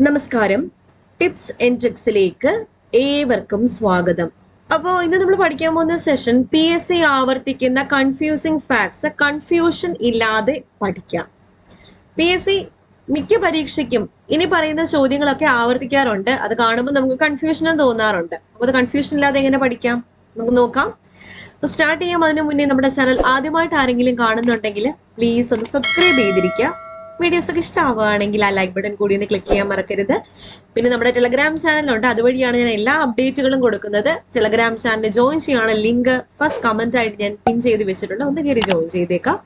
നമസ്കാരം. Tips and ട്രിക്സിലേക്ക് ഏവർക്കും സ്വാഗതം. അപ്പോൾ ഇന്ന് നമ്മൾ പഠിക്കാൻ പോകുന്ന സെഷൻ PSC ആവർത്തിക്കുന്ന കൺഫ്യൂസിംഗ് ഫാക്ട്സ് കൺഫ്യൂഷൻ ഇല്ലാതെ പഠിക്കാം. PSC മിക്ക പരീക്ഷയ്ക്കും ഇനി പറയുന്ന ചോദ്യങ്ങളൊക്കെ ആവർത്തിക്കാറുണ്ട്. അത് കാണുമ്പോൾ നമുക്ക് കൺഫ്യൂഷനും തോന്നാറുണ്ട്. അപ്പോൾ അത് കൺഫ്യൂഷൻ ഇല്ലാതെ എങ്ങനെ പഠിക്കാം നമുക്ക് നോക്കാം. അപ്പോൾ സ്റ്റാർട്ട് ചെയ്യാം. അതിനു മുന്നേ നമ്മുടെ ചാനൽ ആദ്യമായിട്ട് ആരെങ്കിലും കാണുന്നുണ്ടെങ്കിൽ പ്ലീസ് ഒന്ന് സബ്സ്ക്രൈബ് ചെയ്തിരിക്കുക. വീഡിയോസ് ഒക്കെ ഇഷ്ടമാവുകയാണെങ്കിൽ ആ ലൈക്ക് ബട്ടൺ കൂടി ഒന്ന് ക്ലിക്ക് ചെയ്യാൻ മറക്കരുത്. പിന്നെ നമ്മുടെ ടെലഗ്രാം ചാനലുണ്ട്, അതുവഴിയാണ് ഞാൻ എല്ലാ അപ്ഡേറ്റുകളും കൊടുക്കുന്നത്. ടെലഗ്രാം ചാനൽ ജോയിൻ ചെയ്യാനുള്ള ലിങ്ക് ഫസ്റ്റ് കമന്റ് ആയിട്ട് ഞാൻ പിൻ ചെയ്ത് വെച്ചിട്ടുണ്ട്, ഒന്ന് കയറി ജോയിൻ ചെയ്തേക്കാം.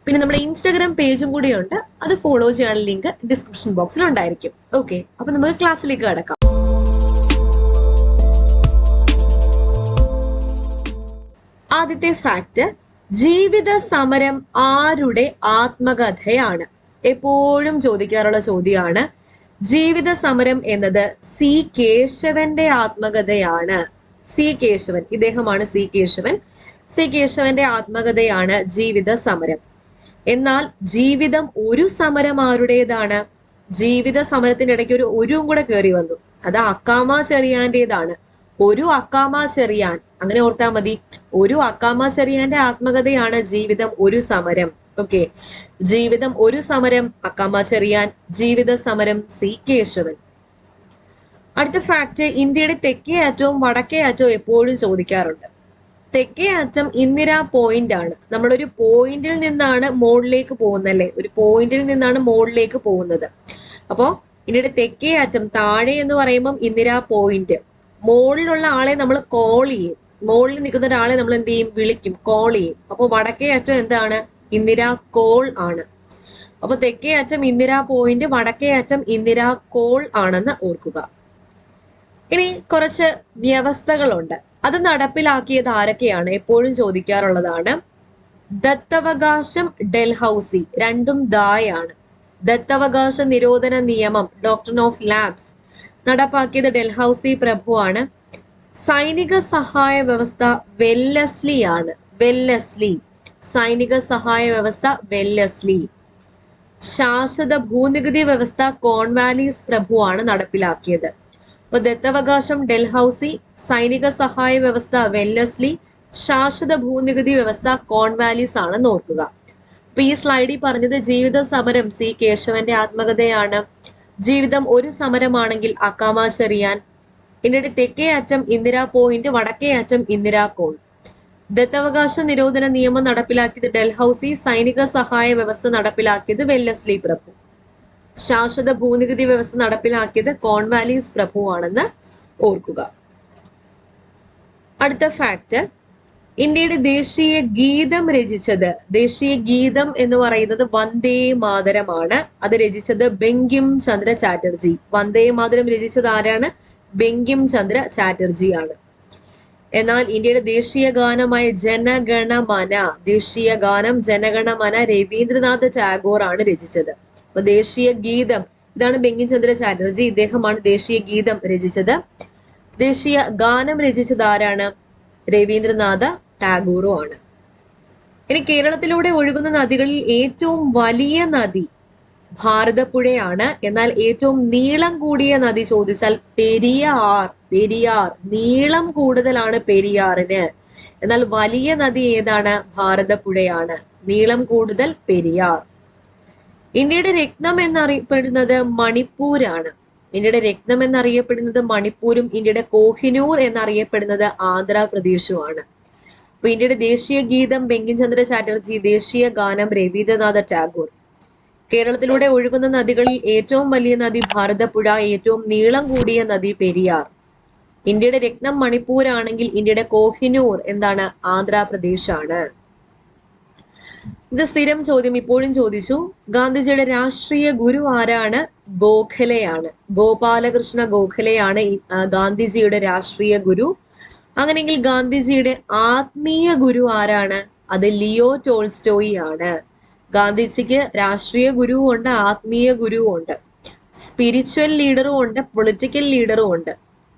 പിന്നെ നമ്മുടെ ഇൻസ്റ്റാഗ്രാം പേജും കൂടി ഉണ്ട്, അത് ഫോളോ ചെയ്യാനുള്ള ലിങ്ക് ഡിസ്ക്രിപ്ഷൻ ബോക്സിൽ ഉണ്ടായിരിക്കും. ഓക്കെ, അപ്പൊ നമുക്ക് ക്ലാസ്സിലേക്ക് കടക്കാം. ആദ്യത്തെ ഫാക്ട്, ജീവിത സമരം ആരുടെ ആത്മകഥയാണ്? എപ്പോഴും ചോദിക്കാറുള്ള ചോദ്യമാണ്. ജീവിത സമരം എന്നത് സി കേശവന്റെ ആത്മകഥയാണ്. സി കേശവൻ, ഇദ്ദേഹമാണ് സി കേശവൻ. സി കേശവന്റെ ആത്മകഥയാണ് ജീവിത സമരം. എന്നാൽ ജീവിതം ഒരു സമരം ആരുടേതാണ്? ജീവിത സമരത്തിന്റെ ഇടയ്ക്ക് ഒരുവും കൂടെ കയറി വന്നു, അത് അക്കാമ ചെറിയാന്റേതാണ്. ഒരു അക്കാമ ചെറിയാൻ, അങ്ങനെ ഓർത്താൽ മതി. ഒരു അക്കാമ ചെറിയാന്റെ ആത്മകഥയാണ് ജീവിതം ഒരു സമരം. ഓക്കെ, ജീവിതം ഒരു സമരം അക്കാമ ചെറിയാൻ, ജീവിത സമരം സി കേശവൻ. അടുത്ത ഫാക്ട്, ഇന്ത്യയുടെ തെക്കേ അറ്റവും വടക്കേ അറ്റവും എപ്പോഴും ചോദിക്കാറുണ്ട്. തെക്കേ അറ്റം ഇന്ദിരാ പോയിന്റ് ആണ്. നമ്മളൊരു പോയിന്റിൽ നിന്നാണ് മുകളിലേക്ക് പോകുന്നത് അല്ലെ, ഒരു പോയിന്റിൽ നിന്നാണ് മുകളിലേക്ക് പോകുന്നത്. അപ്പോ ഇന്ത്യയുടെ തെക്കേ അറ്റം, താഴെ എന്ന് പറയുമ്പോൾ ഇന്ദിരാ പോയിന്റ്, മുകളിലുള്ള ആളെ നമ്മൾ കോൾ ചെയ്യും. മുകളിൽ നിൽക്കുന്ന ഒരാളെ നമ്മൾ എന്ത് ചെയ്യും? വിളിക്കും, കോൾ ചെയ്യും. അപ്പൊ വടക്കേ അറ്റം എന്താണ്? ഇന്ദിരാ കോൾ ആണ്. അപ്പൊ തെക്കേ അറ്റം ഇന്ദിരാ പോയിന്റ്, വടക്കേ അറ്റം ഇന്ദിരാ കോൾ ആണെന്ന് ഓർക്കുക. ഇനി കുറച്ച് വ്യവസ്ഥകളുണ്ട്, അത് നടപ്പിലാക്കിയത് ആരൊക്കെയാണ്? എപ്പോഴും ചോദിക്കാറുള്ളതാണ്. ദത്തവകാശം, ഡൽഹൌസി, രണ്ടും ദായാണ്. ദത്തവകാശ നിരോധന നിയമം, ഡോക്ട്രിൻ ഓഫ് ലാപ്സ്, നടപ്പാക്കിയത് ഡൽഹൌസി പ്രഭുവാണ്. സൈനിക സഹായ വ്യവസ്ഥ വെല്ലസ്ലി ആണ്. വെല്ലസ്ലി, സൈനിക സഹായ വ്യവസ്ഥ വെല്ലസ്ലി. ശാശ്വത ഭൂനികുതി വ്യവസ്ഥ കോൺവാലീസ് പ്രഭുവാണ് നടപ്പിലാക്കിയത്. അപ്പൊ ദത്തവകാശം ഡൽഹൌസി, സൈനിക സഹായ വ്യവസ്ഥ വെല്ലസ്ലി, ശാശ്വത ഭൂനികുതി വ്യവസ്ഥ കോൺവാലീസ് ആണെന്ന് ഓർക്കുക. അപ്പൊ ഈ സ്ലൈഡിൽ പറഞ്ഞത് ജീവിത സമരം സി കേശവന്റെ ആത്മകഥയാണ്. ജീവിതം ഒരു സമരമാണെങ്കിൽ അക്കാമ ചെറിയാൻ. ഇന്ത്യയുടെ തെക്കേ അറ്റം ഇന്ദിരാ പോയിന്റ്, വടക്കേ അറ്റം ഇന്ദിരാ കോൾ. ദത്തവകാശ നിരോധന നിയമം നടപ്പിലാക്കിയത് ഡൽഹൌസി, സൈനിക സഹായ വ്യവസ്ഥ നടപ്പിലാക്കിയത് വെല്ലസ്ലി പ്രഭു, ശാശ്വത ഭൂനികുതി വ്യവസ്ഥ നടപ്പിലാക്കിയത് കോൺവാലീസ് പ്രഭുവാണെന്ന് ഓർക്കുക. അടുത്ത ഫാക്ട്, ഇന്ത്യയുടെ ദേശീയ ഗീതം രചിച്ചത്, ദേശീയ ഗീതം എന്ന് പറയുന്നത് വന്ദേ മാതരമാണ്. അത് രചിച്ചത് ബങ്കിം ചന്ദ്ര ചാറ്റർജി. വന്ദേ മാതരം രചിച്ചത് ആരാണ്? ബങ്കിം ചന്ദ്ര ചാറ്റർജി ആണ്. എന്നാൽ ഇന്ത്യയുടെ ദേശീയ ഗാനമായ ജനഗണമന, ദേശീയ ഗാനം ജനഗണമന രവീന്ദ്രനാഥ് ടാഗോർ ആണ് രചിച്ചത്. അപ്പൊ ദേശീയ ഗീതം, ഇതാണ് ബങ്കിം ചന്ദ്ര ചാറ്റർജി, ഇദ്ദേഹമാണ് ദേശീയ ഗീതം രചിച്ചത്. ദേശീയ ഗാനം രചിച്ചത് ആരാണ്? രവീന്ദ്രനാഥ ടാഗോറും ആണ്. ഇനി കേരളത്തിലൂടെ ഒഴുകുന്ന നദികളിൽ ഏറ്റവും വലിയ നദി ഭാരതപ്പുഴയാണ്. എന്നാൽ ഏറ്റവും നീളം കൂടിയ നദി ചോദിച്ചാൽ പെരിയാർ. പെരിയാർ, നീളം കൂടുതലാണ് പെരിയാറിന്. എന്നാൽ വലിയ നദി ഏതാണ്? ഭാരതപ്പുഴയാണ്. നീളം കൂടുതൽ പെരിയാർ. ഇന്ത്യയുടെ രത്നം എന്നറിയപ്പെടുന്നത് മണിപ്പൂരാണ്. ഇന്ത്യയുടെ രത്നം എന്നറിയപ്പെടുന്നത് മണിപ്പൂരും ഇന്ത്യയുടെ കോഹിനൂർ എന്നറിയപ്പെടുന്നത് ആന്ധ്രാപ്രദേശുമാണ്. അപ്പൊ ഇന്ത്യയുടെ ദേശീയ ഗീതം ബങ്കിം ചന്ദ്ര ചാറ്റർജി, ദേശീയ ഗാനം രവീന്ദ്രനാഥ ടാഗോർ. കേരളത്തിലൂടെ ഒഴുകുന്ന നദികളിൽ ഏറ്റവും വലിയ നദി ഭാരതപ്പുഴ, ഏറ്റവും നീളം കൂടിയ നദി പെരിയാർ. ഇന്ത്യയുടെ രത്നം മണിപ്പൂരാണെങ്കിൽ ഇന്ത്യയുടെ കോഹിനൂർ എന്താണ്? ആന്ധ്രാപ്രദേശ് ആണ്. ഇത് സ്ഥിരം ചോദ്യം, ഇപ്പോഴും ചോദിച്ചു. ഗാന്ധിജിയുടെ രാഷ്ട്രീയ ഗുരു ആരാണ്? ഗോഖലെയാണ്. ഗോപാലകൃഷ്ണ ഗോഖലെയാണ് ഗാന്ധിജിയുടെ രാഷ്ട്രീയ ഗുരു. അങ്ങനെയെങ്കിൽ ഗാന്ധിജിയുടെ ആത്മീയ ഗുരു ആരാണ്? അത് ലിയോ ടോൾസ്റ്റോയി ആണ്. ഗാന്ധിജിക്ക് രാഷ്ട്രീയ ഗുരുവും ഉണ്ട്, ആത്മീയ ഗുരുവും ഉണ്ട്. സ്പിരിച്വൽ ലീഡറും ഉണ്ട്, പൊളിറ്റിക്കൽ ലീഡറും ഉണ്ട്.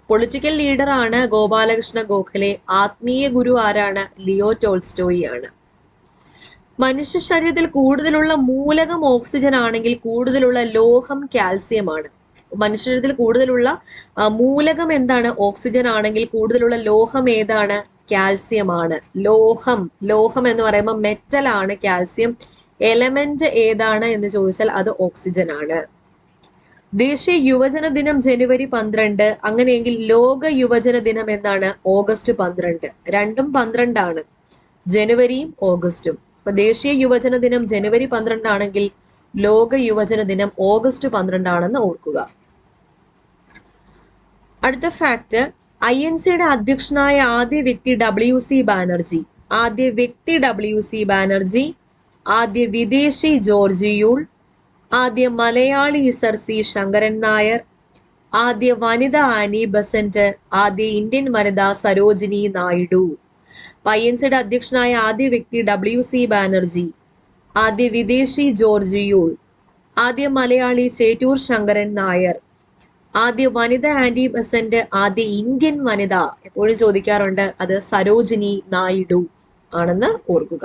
പൊളിറ്റിക്കൽ ലീഡറാണ് ഗോപാലകൃഷ്ണ ഗോഖലെ. ആത്മീയ ഗുരു ആരാണ്? ലിയോ ടോൾസ്റ്റോയി ആണ്. മനുഷ്യ ശരീരത്തിൽ കൂടുതലുള്ള മൂലകം ഓക്സിജൻ ആണെങ്കിൽ കൂടുതലുള്ള ലോഹം കാൽസ്യം ആണ്. മനുഷ്യരിൽ കൂടുതലുള്ള മൂലകം എന്താണ്? ഓക്സിജൻ ആണെങ്കിൽ കൂടുതലുള്ള ലോഹം ഏതാണ്? കാൽസ്യം ആണ്. ലോഹം എന്ന് പറയുമ്പോൾ മെറ്റൽ ആണ് കാൽസ്യം. എലമെന്റ് ഏതാണ് എന്ന് ചോദിച്ചാൽ അത് ഓക്സിജൻ ആണ്. ദേശീയ യുവജന ദിനം ജനുവരി 12. അങ്ങനെയെങ്കിൽ ലോക യുവജന ദിനം എന്താണ്? ഓഗസ്റ്റ് 12. രണ്ടും 12 ആണ്, ജനുവരിയും ഓഗസ്റ്റും. അപ്പൊ ദേശീയ യുവജന ദിനം ജനുവരി 12 ആണെങ്കിൽ ലോക യുവജന ദിനം ഓഗസ്റ്റ് 12 ആണെന്ന് ഓർക്കുക. അടുത്ത ഫാക്ട്, INCയുടെ അധ്യക്ഷനായ ആദ്യ വ്യക്തി WC ബാനർജി. ആദ്യ വ്യക്തി WC ബാനർജി, ആദ്യ വിദേശി ജോർജ് യൂൾ, ആദ്യ മലയാളി സർ സി ശങ്കരൻ നായർ, ആദ്യ വനിത ആനി ബസന്റ്, ആദ്യ ഇന്ത്യൻ വനിത സരോജിനി നായിഡു. INCയുടെ അധ്യക്ഷനായ ആദ്യ വ്യക്തി WC ബാനർജി, ആദ്യ വിദേശി ജോർജ് യൂൾ, ആദ്യ മലയാളി ചേറ്റൂർ ശങ്കരൻ നായർ, ആദ്യ വനിത ആനി ബസന്റ്, ആദ്യ ഇന്ത്യൻ വനിത എപ്പോഴും ചോദിക്കാറുണ്ട്, അത് സരോജിനി നായിഡു ആണെന്ന് ഓർക്കുക.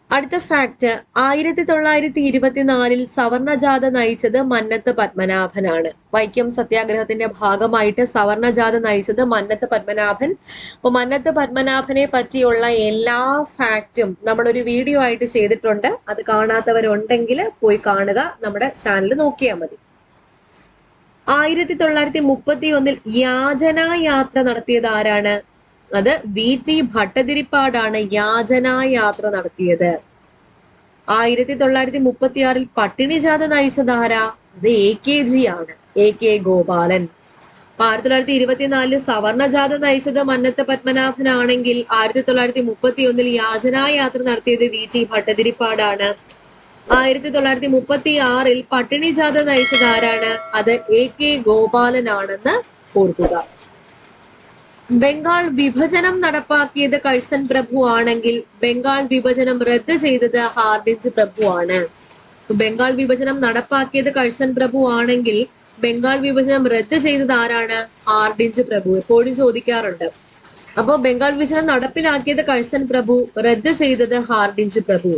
അടുത്ത ഫാക്ട്, 1924 സവർണജാഥ നയിച്ചത് മന്നത്ത് പത്മനാഭനാണ്. വൈക്കം സത്യാഗ്രഹത്തിന്റെ ഭാഗമായിട്ട് സവർണജാഥ നയിച്ചത് മന്നത്ത് പത്മനാഭൻ. അപ്പൊ മന്നത്ത് പത്മനാഭനെ പറ്റിയുള്ള എല്ലാ ഫാക്റ്റും നമ്മളൊരു വീഡിയോ ആയിട്ട് ചെയ്തിട്ടുണ്ട്. അത് കാണാത്തവരുണ്ടെങ്കിൽ പോയി കാണുക, നമ്മുടെ ചാനൽ നോക്കിയാൽ മതി. 1931 യാചനായാത്ര നടത്തിയത് ആരാണ്? അത് VT ഭട്ടതിരിപ്പാടാണ് യാചനായാത്ര നടത്തിയത്. 1936 പട്ടിണി ജാഥ നയിച്ചത് ആരാ? അത് AKG ആണ്, AK ഗോപാലൻ. 1924 സവർണ ജാഥ നയിച്ചത് മന്നത്ത് പത്മനാഭനാണെങ്കിൽ 1931 യാചനായാത്ര നടത്തിയത് VT ഭട്ടതിരിപ്പാടാണ്. 1936 പട്ടിണി ജാഥ നയിച്ചത് ആരാണ്? അത് AK ഗോപാലനാണെന്ന് ഓർക്കുക. ബംഗാൾ വിഭജനം നടപ്പാക്കിയത് കഴ്സൺ പ്രഭു ആണെങ്കിൽ ബംഗാൾ വിഭജനം റദ്ദ് ചെയ്തത് ഹാർഡിഞ്ച് പ്രഭു ആണ്. ബംഗാൾ വിഭജനം നടപ്പാക്കിയത് കഴ്സൺ പ്രഭു ആണെങ്കിൽ ബംഗാൾ വിഭജനം റദ്ദ് ചെയ്തത് ആരാണ്? ഹാർഡിഞ്ച് പ്രഭു. എപ്പോഴും ചോദിക്കാറുണ്ട്. അപ്പൊ ബംഗാൾ വിഭജനം നടപ്പിലാക്കിയത് കഴ്സൺ പ്രഭു, റദ്ദ് ചെയ്തത് ഹാർഡിഞ്ച് പ്രഭു.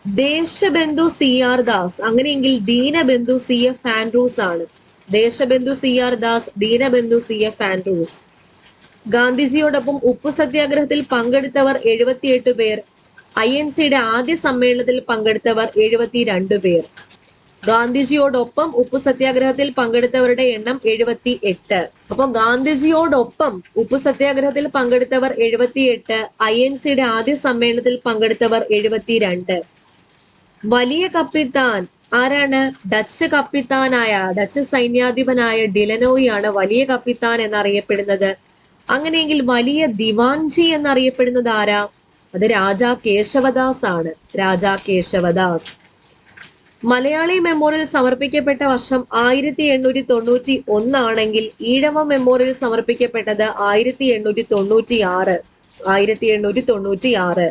ദേശബന്ധു CR ദാസ്, അങ്ങനെയെങ്കിൽ ദീനബന്ധു CF ആൻഡ്രൂസ് ആണ്. ദേശബന്ധു CR ദാസ്, ദീനബന്ധു CF ആൻഡ്രൂസ്. ഗാന്ധിജിയോടൊപ്പം ഉപ്പു സത്യാഗ്രഹത്തിൽ പങ്കെടുത്തവർ 78 പേർ. INCയുടെ ആദ്യ സമ്മേളനത്തിൽ പങ്കെടുത്തവർ 72 പേർ. ഗാന്ധിജിയോടൊപ്പം ഉപ്പു സത്യാഗ്രഹത്തിൽ പങ്കെടുത്തവരുടെ എണ്ണം 78. അപ്പൊ ഗാന്ധിജിയോടൊപ്പം ഉപ്പു സത്യാഗ്രഹത്തിൽ പങ്കെടുത്തവർ 78, INCയുടെ ആദ്യ സമ്മേളനത്തിൽ പങ്കെടുത്തവർ 72. വലിയ കപ്പിത്താൻ ആരാണ്? ഡച്ച് കപ്പിത്താനായ, ഡച്ച് സൈന്യാധിപനായ ഡിലനോയി ആണ് വലിയ കപ്പിത്താൻ എന്നറിയപ്പെടുന്നത്. അങ്ങനെയെങ്കിൽ വലിയ ദിവാൻജി എന്നറിയപ്പെടുന്നത് ആരാ? അത് രാജാ കേശവദാസ് ആണ്, രാജാ കേശവദാസ്. മലയാളി മെമ്മോറിയൽ സമർപ്പിക്കപ്പെട്ട വർഷം 1891 ആണെങ്കിൽ ഈഴവ മെമ്മോറിയൽ സമർപ്പിക്കപ്പെട്ടത് 1896. 1896.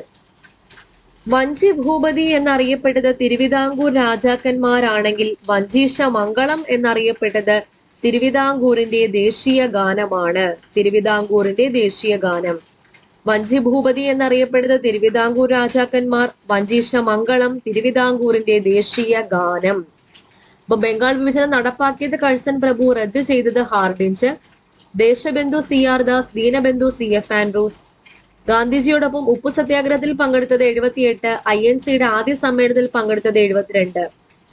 വഞ്ചി ഭൂപതി എന്നറിയപ്പെട്ടത് തിരുവിതാംകൂർ രാജാക്കന്മാരാണെങ്കിൽ വഞ്ചീശ മംഗളം എന്നറിയപ്പെട്ടത് തിരുവിതാംകൂറിന്റെ ദേശീയ ഗാനമാണ്. തിരുവിതാംകൂറിന്റെ ദേശീയ ഗാനം. വഞ്ചി ഭൂപതി എന്നറിയപ്പെടുന്നത് തിരുവിതാംകൂർ രാജാക്കന്മാർ, വഞ്ചീശ മംഗളം തിരുവിതാംകൂറിന്റെ ദേശീയ ഗാനം. അപ്പൊ ബംഗാൾ വിഭജനം നടപ്പാക്കിയത് കഴ്സൺ പ്രഭു, റദ്ദ് ചെയ്തത് ഹാർഡിഞ്ച്. ദേശബന്ധു CR ദാസ്, ദീനബന്ധു CF ആൻഡ്രൂസ്. ഗാന്ധിജിയോടൊപ്പം ഉപ്പു സത്യാഗ്രഹത്തിൽ പങ്കെടുത്തത് 78, INCയുടെ ആദ്യ സമ്മേളനത്തിൽ പങ്കെടുത്തത് 72.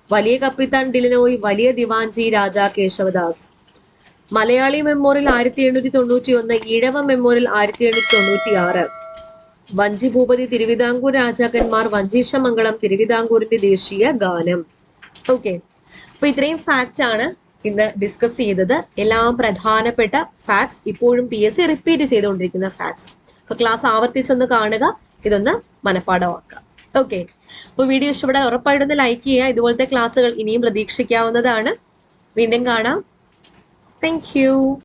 വലിയ കപ്പിത്താൻ ഡിലനോയ്, വലിയ ദിവാൻജി രാജാ കേശവദാസ്. Malayali memorial 1891, Ezhava memorial 1896. വഞ്ചി ഭൂപതി തിരുവിതാംകൂർ രാജാക്കന്മാർ, വഞ്ചീശമംഗളം തിരുവിതാംകൂറിന്റെ ദേശീയ ഗാനം. ഓക്കെ, അപ്പൊ ഇത്രയും ഫാക്റ്റ് ആണ് ഇന്ന് ഡിസ്കസ് ചെയ്തത്. എല്ലാം പ്രധാനപ്പെട്ട ഫാക്ട്സ്, ഇപ്പോഴും PSC റിപ്പീറ്റ് ചെയ്തുകൊണ്ടിരിക്കുന്ന ഫാക്ട്സ്. അപ്പൊ ക്ലാസ് ആവർത്തിച്ചൊന്ന് കാണുക, ഇതൊന്ന് മനഃപ്പാഠമാക്കുക. ഓക്കെ, അപ്പൊ വീഡിയോ ഇഷ്ടപ്പെടാൻ ഉറപ്പായിട്ടൊന്ന് ലൈക്ക് ചെയ്യുക. ഇതുപോലത്തെ ക്ലാസ്സുകൾ ഇനിയും പ്രതീക്ഷിക്കാവുന്നതാണ്. വീണ്ടും കാണാം. Thank you.